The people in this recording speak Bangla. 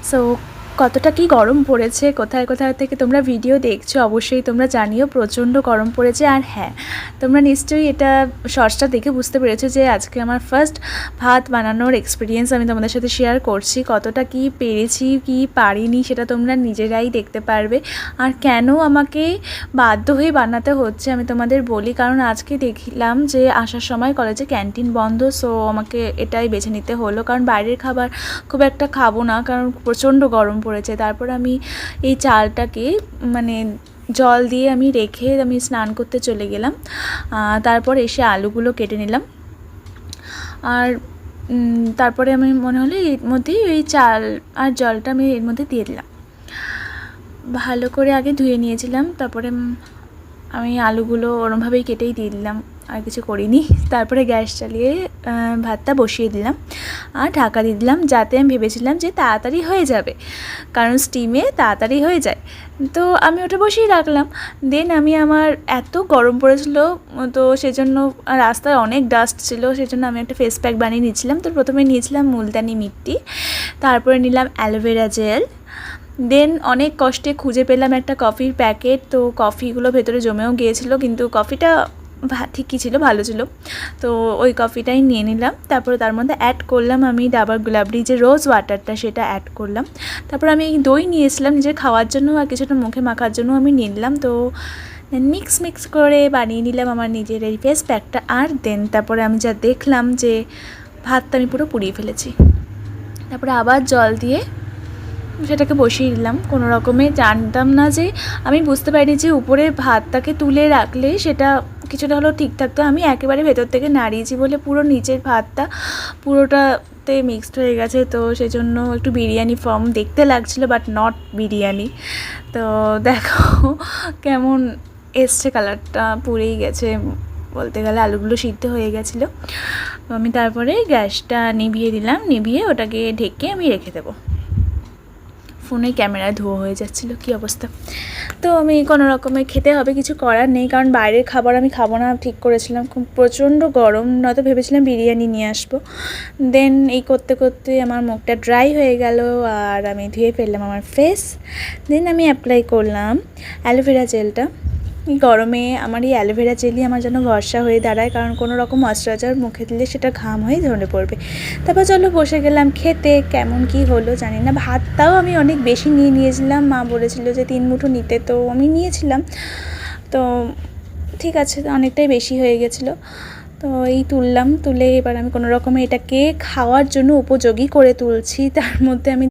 সো কতটা কি গরম পড়েছে, কোথায় কোথায় থেকে তোমরা ভিডিও দেখছো অবশ্যই তোমরা জানিও। প্রচণ্ড গরম পড়েছে। আর হ্যাঁ, তোমরা নিশ্চয়ই এটা শর্টসটা দেখে বুঝতে পেরেছো যে আজকে আমার ফার্স্ট ভাত বানানোর এক্সপিরিয়েন্স আমি তোমাদের সাথে শেয়ার করছি। কতটা কি পেরেছি কি পারিনি সেটা তোমরা নিজেরাই দেখতে পারবে। আর কেন আমাকে বাধ্য হয়ে বানাতে হচ্ছে আমি তোমাদের বলি, কারণ আজকে দেখলাম যে আসার সময় কলেজে ক্যান্টিন বন্ধ। সো আমাকে এটাই বেছে নিতে হলো, কারণ বাইরের খাবার খুব একটা খাবো না, কারণ প্রচণ্ড গরম পড়েছে। তারপর আমি এই চালটাকে মানে জল দিয়ে আমি রেখে আমি স্নান করতে চলে গেলাম। তারপর এসে আলুগুলো কেটে নিলাম। আর তারপরে আমি মনে হলো এর মধ্যেই ওই চাল আর জলটা আমি এর মধ্যে দিয়ে দিলাম। ভালো করে আগে ধুয়ে নিয়েছিলাম, তারপরে আমি আলুগুলো ওরমভাবেই কেটেই দিয়ে দিলাম, আর কিছু করিনি। তারপরে গ্যাস চালিয়ে ভাতটা বসিয়ে দিলাম আর ঢাকা দিয়ে দিলাম, যাতে আমি ভেবেছিলাম যে তাড়াতাড়ি হয়ে যাবে, কারণ স্টিমে তাড়াতাড়ি হয়ে যায়। তো আমি ওটা বসিয়ে রাখলাম। দেন আমি আমার এত গরম পড়েছিল, তো সেজন্য রাস্তায় অনেক ডাস্ট ছিল, সেজন্য আমি একটা ফেস প্যাক বানিয়ে নিয়েছিলাম। তো প্রথমে নিয়েছিলাম মুলতানি মিট্টি, তারপরে নিলাম অ্যালোভেরা জেল। দেন অনেক কষ্টে খুঁজে পেলাম একটা কফির প্যাকেট। তো কফিগুলো ভেতরে জমেও গিয়েছিলো, কিন্তু কফিটা ঠিকই ছিল, ভালো ছিল। তো ওই কফিটাই নিয়ে নিলাম। তারপরে তার মধ্যে অ্যাড করলাম আমি ডাবর গুলাবরি যে রোজ ওয়াটারটা, সেটা অ্যাড করলাম। তারপর আমি দই নিয়েছিলাম নিজের খাওয়ার জন্য, আর কিছুটা মুখে মাখার জন্য আমি নিয়ে নিলাম। তো মিক্স করে বানিয়ে নিলাম আমার নিজের এই ফেস প্যাকটা। আর দেন তারপরে আমি যা দেখলাম যে ভাতটা আমি পুরো পুড়িয়ে ফেলেছি। তারপরে আবার জল দিয়ে সেটাকে বসিয়ে দিলাম। কোনো রকমে জানতাম না যে, আমি বুঝতে পারিনি যে উপরে ভাতটাকে তুলে রাখলে সেটা কিছুটা হলেও ঠিক থাকতো। আমি একেবারে ভেতর থেকে নাড়িয়েছি বলে পুরো নিচের ভাতটা পুরোটাতে মিক্সড হয়ে গেছে। তো সেজন্য একটু বিরিয়ানি ফর্ম দেখতে লাগছিলো, বাট নট বিরিয়ানি। তো দেখো কেমন এসছে, কালারটা পুড়েই গেছে বলতে গেলে, আলুগুলো সিদ্ধ হয়ে গেছিলো। তো আমি তারপরে গ্যাসটা নিভিয়ে দিলাম, নিভিয়ে ওটাকে ঢেকে আমি রেখে দেবো। ফোনে ক্যামেরায় ধোয়া হয়ে যাচ্ছিলো, কী অবস্থা। তো আমি কোনো রকমে খেতে হবে, কিছু করার নেই, কারণ বাইরের খাবার আমি খাবো না ঠিক করেছিলাম। খুব প্রচণ্ড গরম, নয়তো ভেবেছিলাম বিরিয়ানি নিয়ে আসবো। দেন এই করতে করতে আমার মুখটা ড্রাই হয়ে গেল, আর আমি ধুয়ে ফেললাম আমার ফেস। দেন আমি অ্যাপ্লাই করলাম অ্যালোভেরা জেলটা। এই গরমে আমার এই অ্যালোভেরা জেলই আমার যেন ভরসা হয়ে দাঁড়ায়, কারণ কোনো রকম ময়েশ্চারাইজার মুখে দিলে সেটা ঘাম হয়ে ঝরে পড়বে। তারপর চলো বসে গেলাম খেতে। কেমন কি হলো জানি না। ভাতটাও আমি অনেক বেশি নিয়েছিলাম, মা বলেছিল যে 3 মুঠো নিতে, তো আমি নিয়েছিলাম। তো ঠিক আছে, অনেকটাই বেশি হয়ে গেছিলো। তো এই তুললাম, তুলে এবার আমি কোনো রকমে এটাকে খাওয়ার জন্য উপযোগী করে তুলছি। তার মধ্যে আমি